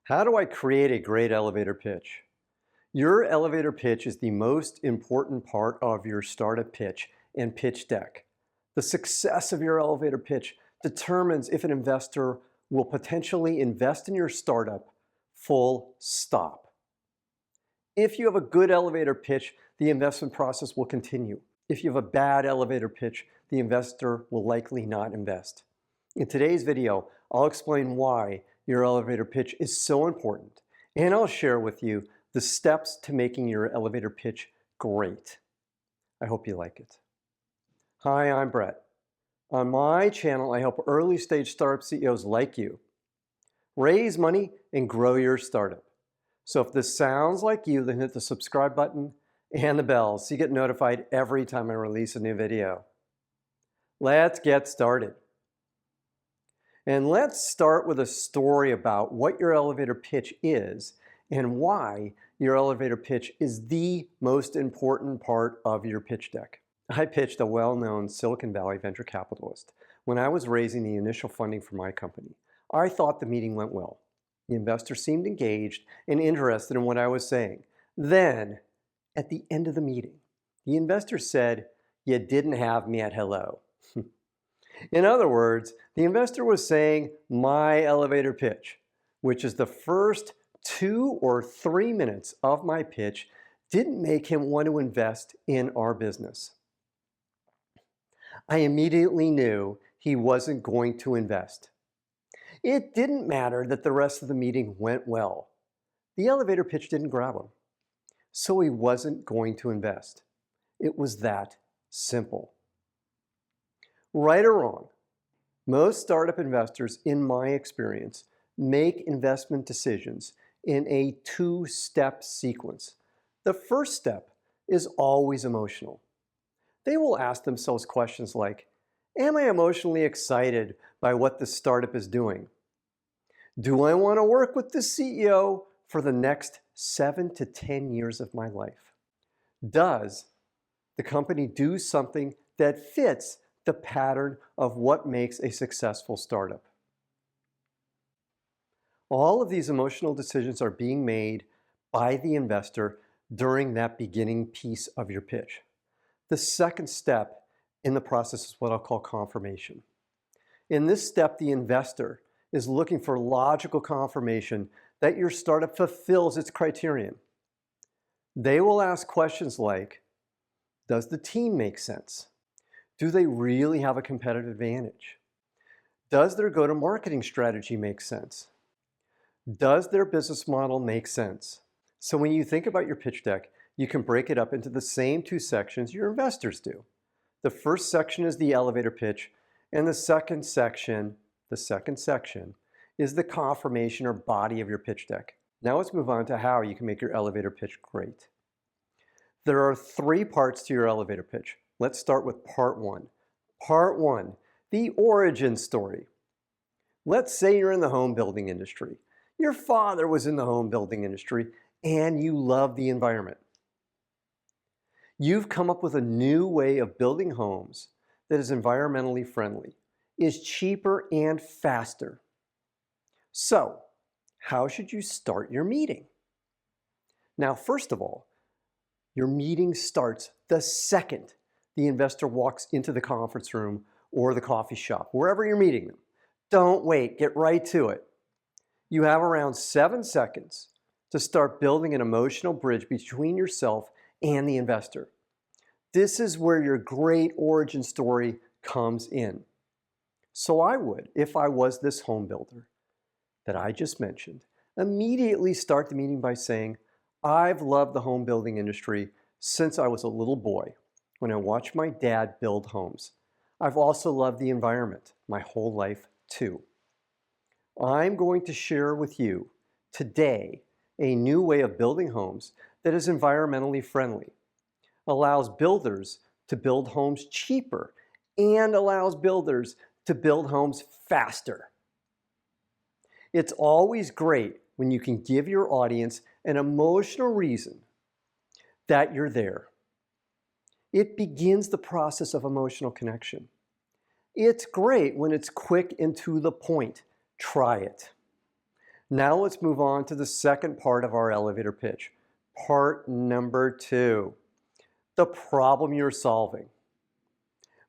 How do I create a great elevator pitch? Your elevator pitch is the most important part of your startup pitch and pitch deck. The success of your elevator pitch determines if an investor will potentially invest in your startup, full stop. If you have a good elevator pitch, the investment process will continue. If you have a bad elevator pitch, the investor will likely not invest. In today's video, I'll explain why your elevator pitch is so important, and I'll share with you the steps to making your elevator pitch great. I hope you like it. Hi, I'm Brett. On my channel, I help early stage startup CEOs like you raise money and grow your startup. So if this sounds like you, then hit the subscribe button and the bell so you get notified every time I release a new video. Let's get started. And let's start with a story about what your elevator pitch is and why your elevator pitch is the most important part of your pitch deck. I pitched a well-known Silicon Valley venture capitalist when I was raising the initial funding for my company. I thought the meeting went well. The investor seemed engaged and interested in what I was saying. Then, at the end of the meeting, the investor said, "You didn't have me at hello." In other words, the investor was saying my elevator pitch, which is the first 2 or 3 minutes of my pitch, didn't make him want to invest in our business. I immediately knew he wasn't going to invest. It didn't matter that the rest of the meeting went well. The elevator pitch didn't grab him, so he wasn't going to invest. It was that simple. Right or wrong, most startup investors, in my experience, make investment decisions in a 2-step sequence. The first step is always emotional. They will ask themselves questions like, am I emotionally excited by what the startup is doing? Do I want to work with the CEO for the next 7 to 10 years of my life? Does the company do something that fits the pattern of what makes a successful startup? All of these emotional decisions are being made by the investor during that beginning piece of your pitch. The second step in the process is what I'll call confirmation. In this step, the investor is looking for logical confirmation that your startup fulfills its criterion. They will ask questions like, does the team make sense? Do they really have a competitive advantage? Does their go-to-marketing strategy make sense? Does their business model make sense? So when you think about your pitch deck, you can break it up into the same 2 sections your investors do. The first section is the elevator pitch, and the second section is the confirmation or body of your pitch deck. Now let's move on to how you can make your elevator pitch great. There are 3 parts to your elevator pitch. Let's start with part 1. Part 1, the origin story. Let's say you're in the home building industry. Your father was in the home building industry and you love the environment. You've come up with a new way of building homes that is environmentally friendly, is cheaper and faster. So, how should you start your meeting? Now, first of all, your meeting starts the second the investor walks into the conference room or the coffee shop, wherever you're meeting them. Don't wait, get right to it. You have around 7 seconds to start building an emotional bridge between yourself and the investor. This is where your great origin story comes in. So I would, if I was this home builder that I just mentioned, immediately start the meeting by saying, I've loved the home building industry since I was a little boy when I watched my dad build homes. I've also loved the environment my whole life too. I'm going to share with you today a new way of building homes that is environmentally friendly, allows builders to build homes cheaper, and allows builders to build homes faster. It's always great when you can give your audience an emotional reason that you're there. It begins the process of emotional connection. It's great when it's quick and to the point. Try it. Now let's move on to the second part of our elevator pitch. Part number 2, the problem you're solving.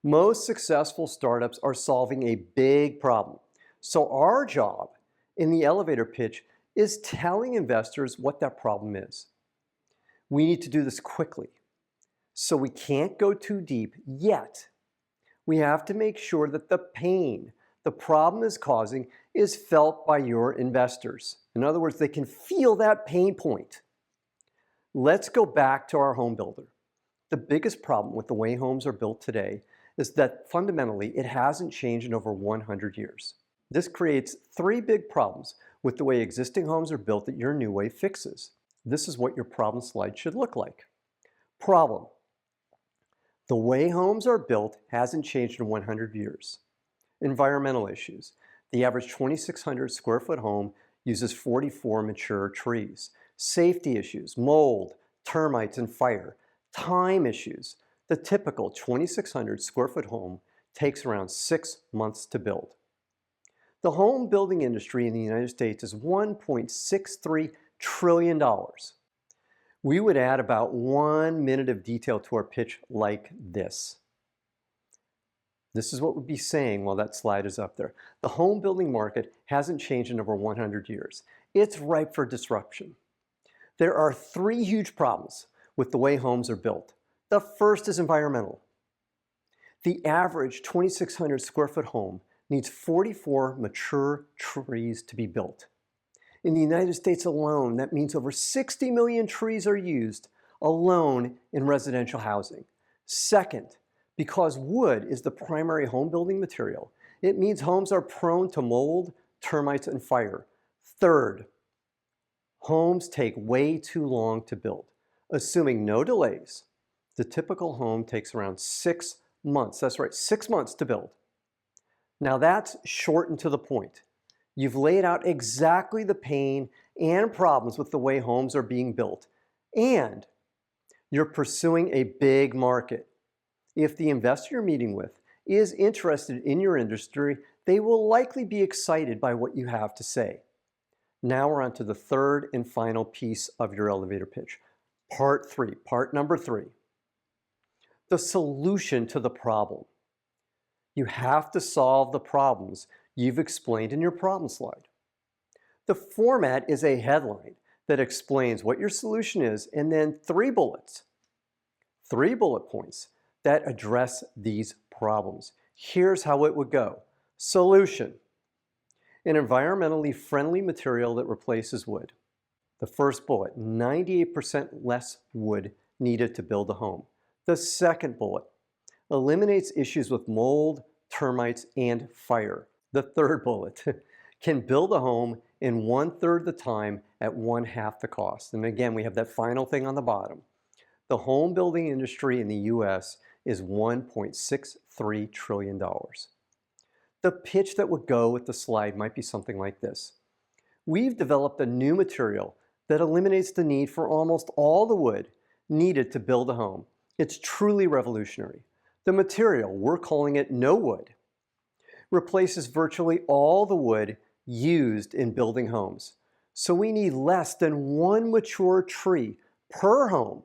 Most successful startups are solving a big problem. So our job in the elevator pitch is telling investors what that problem is. We need to do this quickly. So we can't go too deep yet. We have to make sure that the pain the problem is causing is felt by your investors. In other words, they can feel that pain point. Let's go back to our home builder. The biggest problem with the way homes are built today is that fundamentally it hasn't changed in over 100 years. This creates 3 big problems with the way existing homes are built that your new way fixes. This is what your problem slide should look like. Problem: the way homes are built hasn't changed in 100 years. Environmental issues: the average 2,600 square foot home uses 44 mature trees. Safety issues: mold, termites, and fire. Time issues: the typical 2,600 square foot home takes around 6 months to build. The home building industry in the United States is $1.63 trillion. We would add about 1 minute of detail to our pitch like this. This is what we'd be saying while that slide is up there. The home building market hasn't changed in over 100 years. It's ripe for disruption. There are 3 huge problems with the way homes are built. The first is environmental. The average 2,600 square foot home needs 44 mature trees to be built. In the United States alone, that means over 60 million trees are used alone in residential housing. Second, because wood is the primary home building material, it means homes are prone to mold, termites, and fire. Third, homes take way too long to build. Assuming no delays, the typical home takes around 6 months. That's right, 6 months to build. Now that's short and to the point. You've laid out exactly the pain and problems with the way homes are being built, and you're pursuing a big market. If the investor you're meeting with is interested in your industry, they will likely be excited by what you have to say. Now we're on to the third and final piece of your elevator pitch. Part number 3. The solution to the problem. You have to solve the problems you've explained in your problem slide. The format is a headline that explains what your solution is, and then 3 bullets, 3 bullet points that address these problems. Here's how it would go. Solution: an environmentally friendly material that replaces wood. The first bullet: 98% less wood needed to build a home. The second bullet: eliminates issues with mold, termites, and fire. The third bullet: can build a home in 1/3 the time at 1/2 the cost. And again, we have that final thing on the bottom. The home building industry in the US is $1.63 trillion. The pitch that would go with the slide might be something like this. We've developed a new material that eliminates the need for almost all the wood needed to build a home. It's truly revolutionary. The material, we're calling it no wood, replaces virtually all the wood used in building homes. So we need less than 1 mature tree per home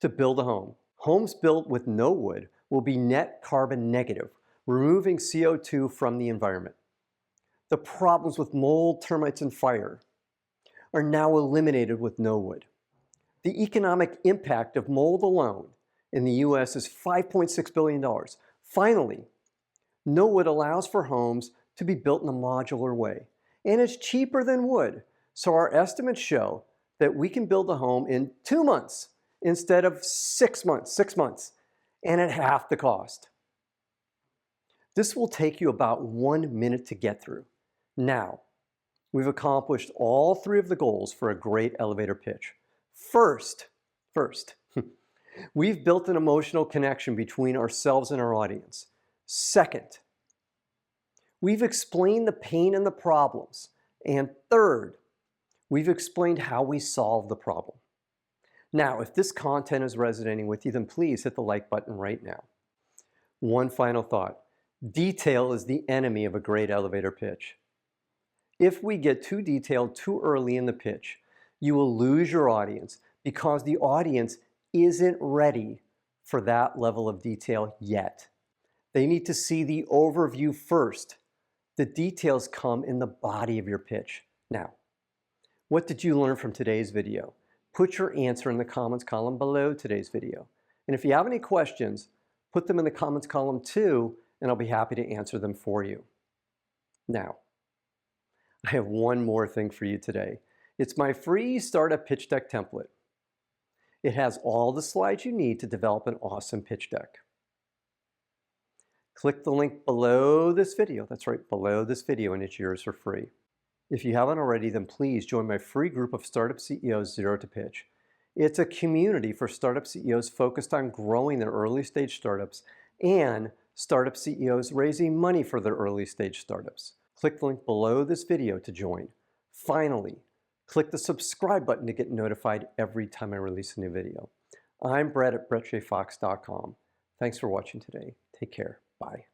to build a home. Homes built with no wood will be net carbon negative, removing CO2 from the environment. The problems with mold, termites, and fire are now eliminated with no wood. The economic impact of mold alone in the US is $5.6 billion. Finally, no wood allows for homes to be built in a modular way, and it's cheaper than wood. So our estimates show that we can build a home in 2 months instead of 6 months, and at half the cost. This will take you about 1 minute to get through. Now, we've accomplished all 3 of the goals for a great elevator pitch. First, we've built an emotional connection between ourselves and our audience. Second, we've explained the pain and the problems. And third, we've explained how we solve the problem. Now, if this content is resonating with you, then please hit the like button right now. One final thought. Detail is the enemy of a great elevator pitch. If we get too detailed too early in the pitch, you will lose your audience because the audience isn't ready for that level of detail yet. They need to see the overview first. The details come in the body of your pitch. Now, what did you learn from today's video? Put your answer in the comments column below today's video. And if you have any questions, put them in the comments column too, and I'll be happy to answer them for you. Now, I have one more thing for you today. It's my free startup pitch deck template. It has all the slides you need to develop an awesome pitch deck. Click the link below this video. That's right, below this video, and it's yours for free. If you haven't already, then please join my free group of startup CEOs Zero to Pitch. It's a community for startup CEOs focused on growing their early stage startups and startup CEOs raising money for their early stage startups. Click the link below this video to join. Finally, click the subscribe button to get notified every time I release a new video. I'm Brett at brettjfox.com. Thanks for watching today. Take care. Bye.